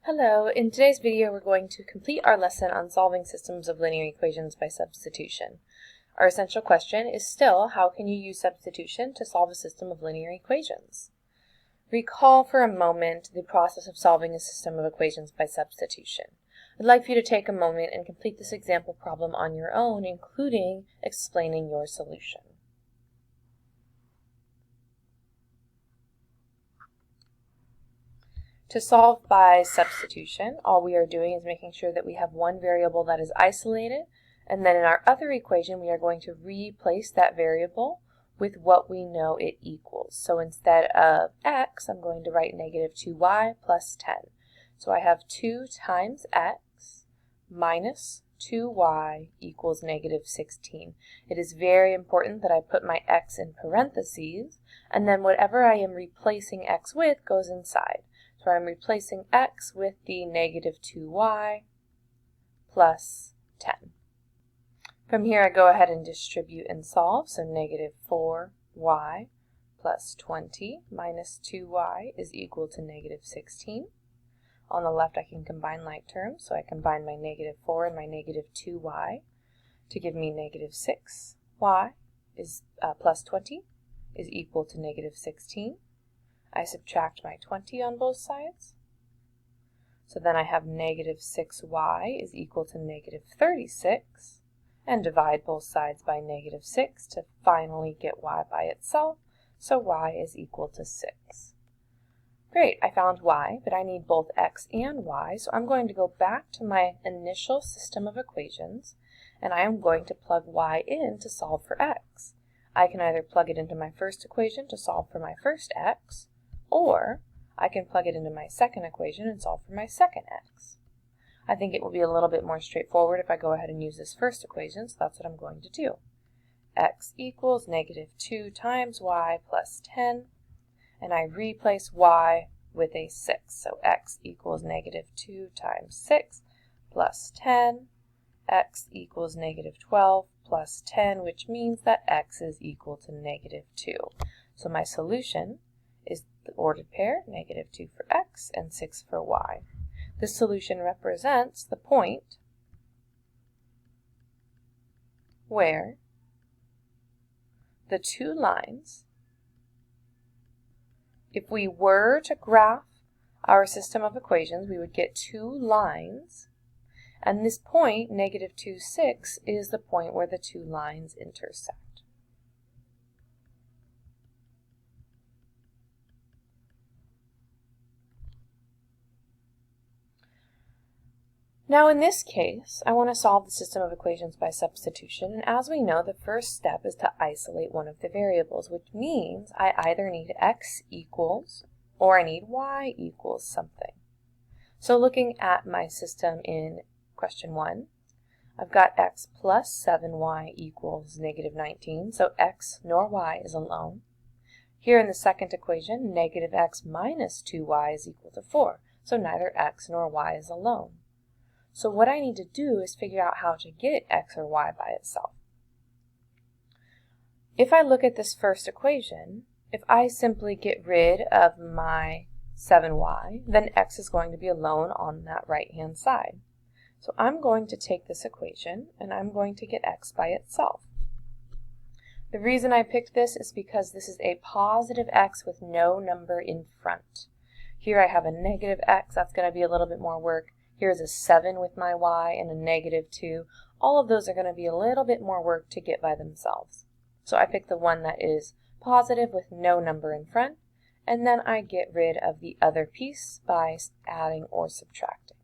Hello, in today's video we're going to complete our lesson on solving systems of linear equations by substitution. Our essential question is still, how can you use substitution to solve a system of linear equations? Recall for a moment the process of solving a system of equations by substitution. I'd like for you to take a moment and complete this example problem on your own, including explaining your solution. To solve by substitution, all we are doing is making sure that we have one variable that is isolated, and then in our other equation we are going to replace that variable with what we know it equals. So instead of x, I'm going to write negative 2y plus 10. So I have 2 times x minus 2y equals negative 16. It is very important that I put my x in parentheses, and then whatever I am replacing x with goes inside. So I'm replacing x with the negative 2y plus 10. From here I go ahead and distribute and solve. So negative 4y plus 20 minus 2y is equal to negative 16. On the left I can combine like terms, so I combine my negative 4 and my negative 2y to give me negative 6y is plus 20 is equal to negative 16. I subtract my 20 on both sides. So then I have negative 6y is equal to negative 36, and divide both sides by negative 6 to finally get y by itself, so y is equal to 6. Great, I found y, but I need both x and y, so I'm going to go back to my initial system of equations, and I am going to plug y in to solve for x. I can either plug it into my first equation to solve for my first x, or I can plug it into my second equation and solve for my second x. I think it will be a little bit more straightforward if I go ahead and use this first equation, so that's what I'm going to do. X equals negative 2 times y plus 10, and I replace y with a 6. So x equals negative 2 times 6 plus 10. X equals negative 12 plus 10, which means that x is equal to negative 2. So my solution is the ordered pair, negative 2 for x and 6 for y. This solution represents the point where the two lines, if we were to graph our system of equations, we would get two lines, and this point, negative 2, 6, is the point where the two lines intersect. Now in this case, I want to solve the system of equations by substitution, and as we know, the first step is to isolate one of the variables, which means I either need x equals or I need y equals something. So looking at my system in question 1, I've got x plus 7y equals negative 19, so x nor y is alone. Here in the second equation, negative x minus 2y is equal to 4, so neither x nor y is alone. So what I need to do is figure out how to get x or y by itself. If I look at this first equation, if I simply get rid of my 7y, then x is going to be alone on that right-hand side. So I'm going to take this equation and I'm going to get x by itself. The reason I picked this is because this is a positive x with no number in front. Here I have a negative x, that's going to be a little bit more work. Here's a 7 with my y and a negative 2. All of those are going to be a little bit more work to get by themselves. So I pick the one that is positive with no number in front, and then I get rid of the other piece by adding or subtracting.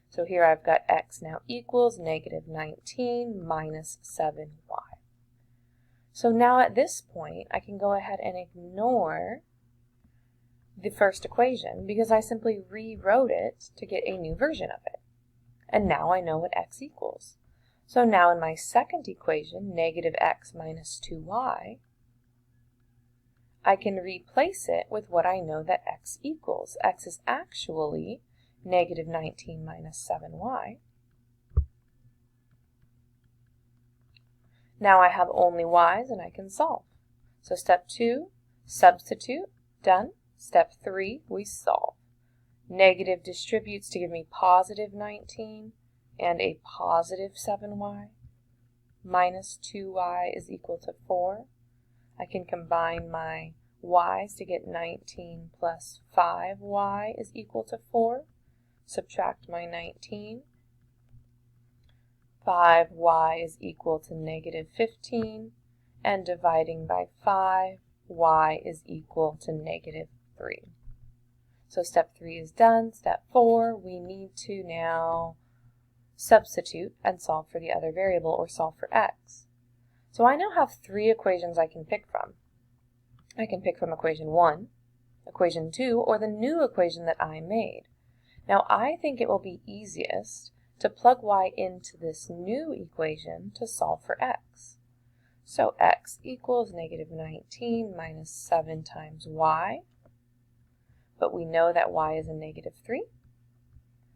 So here I've got x now equals negative 19 minus 7y. So now at this point I can go ahead and ignore the first equation because I simply rewrote it to get a new version of it. And now I know what x equals. So now in my second equation, negative x minus 2y, I can replace it with what I know that x equals. X is actually negative 19 minus 7y. Now I have only y's and I can solve. So step 2, substitute, done. Step 3, we solve. Negative distributes to give me positive 19 and a positive 7y. Minus 2y is equal to 4. I can combine my y's to get 19 plus 5y is equal to 4. Subtract my 19. 5y is equal to negative 15. And dividing by 5, y is equal to negative 3. So step 3 is done. Step 4, we need to now substitute and solve for the other variable, or solve for x. So I now have 3 equations I can pick from. I can pick from equation 1, equation 2, or the new equation that I made. Now I think it will be easiest to plug y into this new equation to solve for x. So x equals negative 19 minus 7 times y. But we know that y is a negative 3.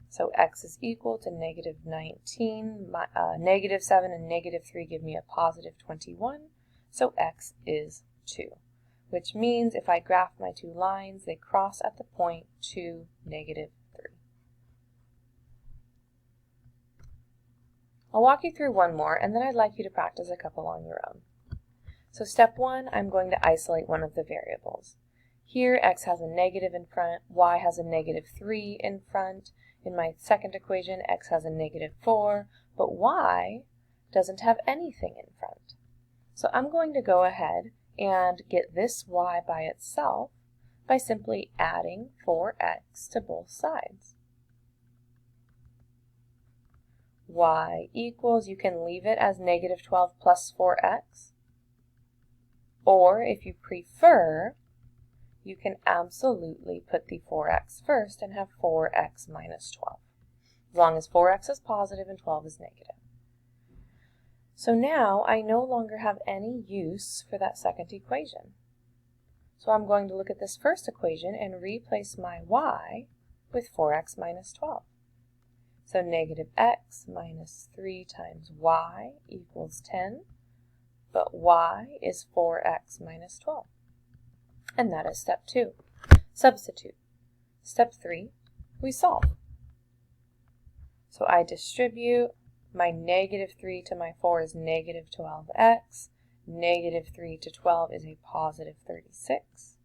So x is equal to negative 19, negative 7 and negative 3 give me a positive 21, so x is 2. Which means if I graph my 2 lines, they cross at the point 2, negative 3. I'll walk you through one more, and then I'd like you to practice a couple on your own. So step 1, I'm going to isolate one of the variables. Here x has a negative in front, y has a negative 3 in front. In my second equation, x has a negative 4, but y doesn't have anything in front. So I'm going to go ahead and get this y by itself by simply adding 4x to both sides. Y equals, you can leave it as negative 12 plus 4x, or if you prefer, you can absolutely put the 4x first and have 4x minus 12, as long as 4x is positive and 12 is negative. So now I no longer have any use for that second equation. So I'm going to look at this first equation and replace my y with 4x minus 12. So negative x minus 3 times y equals 10, but y is 4x minus 12. And that is step 2. Substitute. Step 3, we solve. So I distribute. My negative 3 to my 4 is negative 12x. Negative 3 to 12 is a positive 36.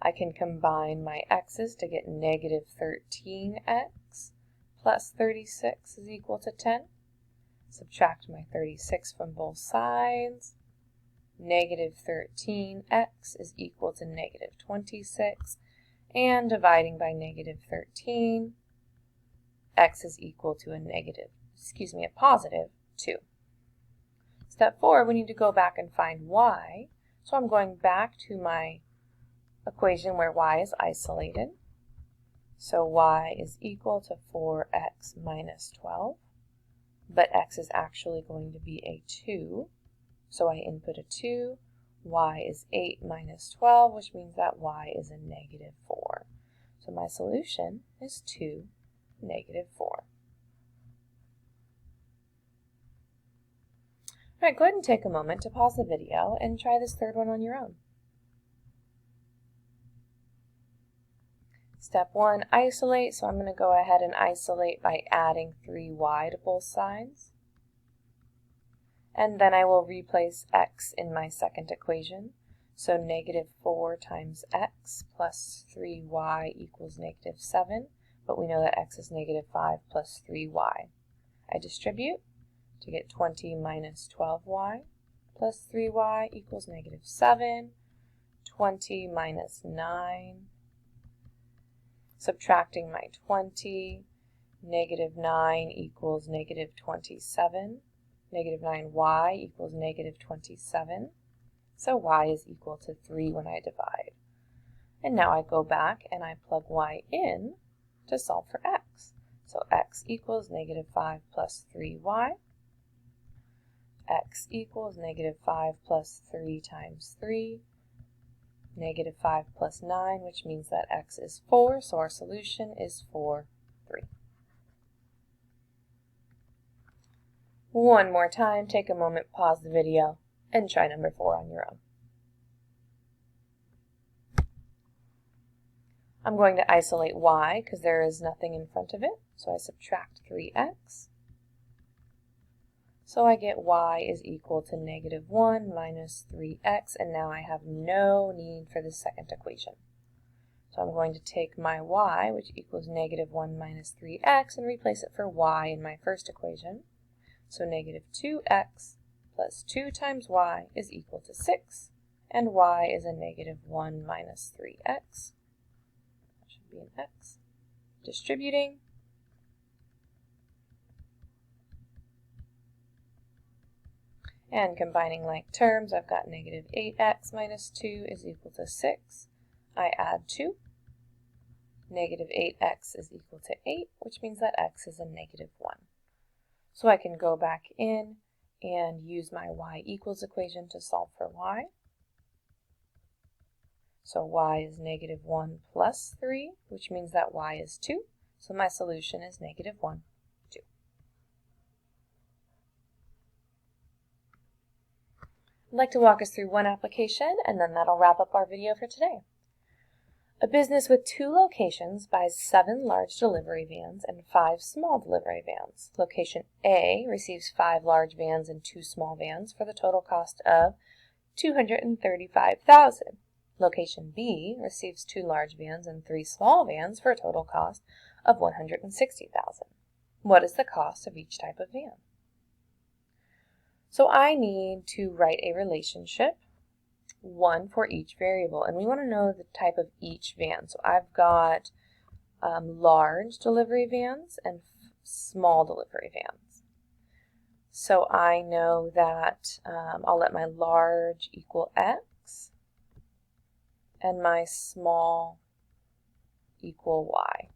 I can combine my x's to get negative 13x plus 36 is equal to 10. Subtract my 36 from both sides. Negative 13x is equal to negative 26, and dividing by negative 13, x is equal to a positive 2. Step 4, we need to go back and find y, so I'm going back to my equation where y is isolated. So y is equal to 4x minus 12, but x is actually going to be a 2. So I input a 2, y is 8 minus 12, which means that y is a negative 4. So my solution is 2, negative 4. All right, go ahead and take a moment to pause the video and try this third one on your own. Step 1, isolate. So I'm going to go ahead and isolate by adding 3y to both sides. And then I will replace x in my second equation. So negative 4 times x plus 3y equals negative 7. But we know that x is negative 5 plus 3y. I distribute to get 20 minus 12y plus 3y equals negative 7. 20 minus 9. Subtracting my 20. Negative 9 equals negative 27. Negative 9y equals negative 27. So y is equal to 3 when I divide. And now I go back and I plug y in to solve for x. So x equals negative 5 plus 3y. X equals negative 5 plus 3 times 3. Negative 5 plus 9, which means that x is 4. So our solution is 4, 3. One more time, take a moment, pause the video, and try number 4 on your own. I'm going to isolate y because there is nothing in front of it, so I subtract 3x. So I get y is equal to negative 1 minus 3x, and now I have no need for the second equation. So I'm going to take my y, which equals negative 1 minus 3x, and replace it for y in my first equation. So negative 2x plus 2 times y is equal to 6, and y is a negative 1 minus 3x. That should be an x. Distributing. And combining like terms, I've got negative 8x minus 2 is equal to 6. I add 2. Negative 8x is equal to 8, which means that x is a negative 1. So I can go back in and use my y equals equation to solve for y. So y is negative 1 plus 3, which means that y is 2. So my solution is negative 1, 2. I'd like to walk us through one application, and then that'll wrap up our video for today. A business with 2 locations buys 7 large delivery vans and 5 small delivery vans. Location A receives 5 large vans and 2 small vans for the total cost of $235,000. Location B receives 2 large vans and 3 small vans for a total cost of $160,000. What is the cost of each type of van? So I need to write a relationship, one for each variable, and we want to know the type of each van. So I've got large delivery vans and small delivery vans. So I know that I'll let my large equal x and my small equal y.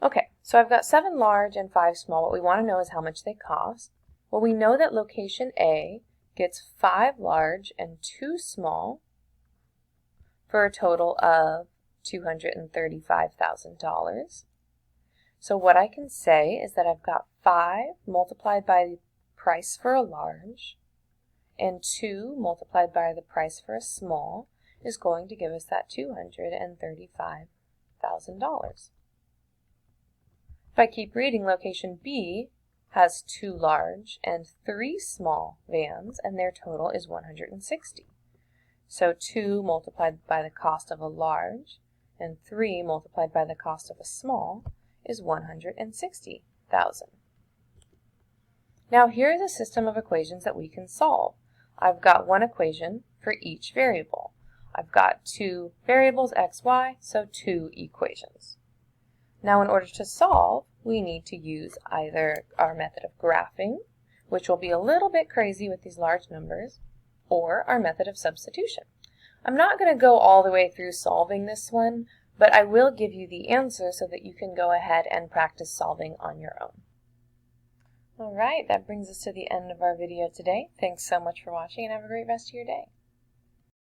Okay, so I've got 7 large and 5 small. What we want to know is how much they cost. Well, we know that location A gets 5 large and 2 small for a total of $235,000. So what I can say is that I've got 5 multiplied by the price for a large and 2 multiplied by the price for a small is going to give us that $235,000. If I keep reading, location B has 2 large and 3 small vans, and their total is $160,000. So 2 multiplied by the cost of a large and 3 multiplied by the cost of a small is $160,000. Now here is a system of equations that we can solve. I've got one equation for each variable. I've got 2 variables, x, y, so 2 equations. Now in order to solve, we need to use either our method of graphing, which will be a little bit crazy with these large numbers, or our method of substitution. I'm not going to go all the way through solving this one, but I will give you the answer so that you can go ahead and practice solving on your own. Alright, that brings us to the end of our video today. Thanks so much for watching and have a great rest of your day.